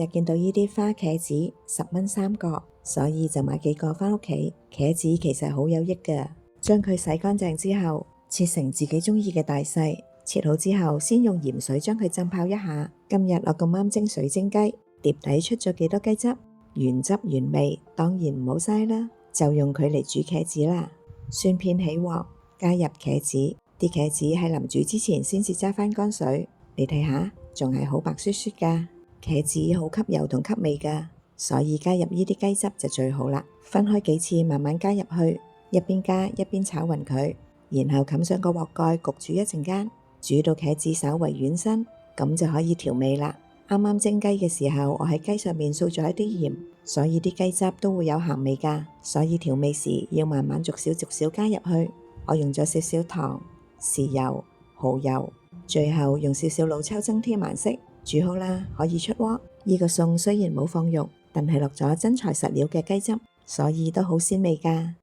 日見到呢啲花茄子10蚊3個，所以就買幾個返屋企。茄子其實好有益㗎，將佢洗乾淨之後，切成自己鍾意嘅大細。切好之後，先用鹽水將佢浸泡一下。今日我咁啱蒸水晶雞，碟底出咗幾多雞汁，原汁原味，當然唔好嘥啦，就用佢嚟煮茄子啦。蒜片起鑊，加入茄子，啲茄子喺臨煮之前先至揸返乾水，你睇下，仲係好白雪雪㗎。茄子好吸油同吸味㗎，所以加入呢啲雞汁就最好啦。分開幾次慢慢加入去，一邊加一邊炒勻佢，然後冚上個鑊蓋焗煮一陣間。煮到茄子稍為軟身，咁就可以調味啦。啱啱蒸雞嘅時候，我喺雞上面掃咗一啲鹽，所以啲雞汁都會有鹹味㗎。所以調味時要慢慢逐少加入去。我用咗少少糖、豉油、蠔油，最後用少少老抽增添顏色。煮好啦，可以出鍋。呢個餸雖然冇放肉，但係落咗真材實料嘅雞汁，所以都好鮮味㗎。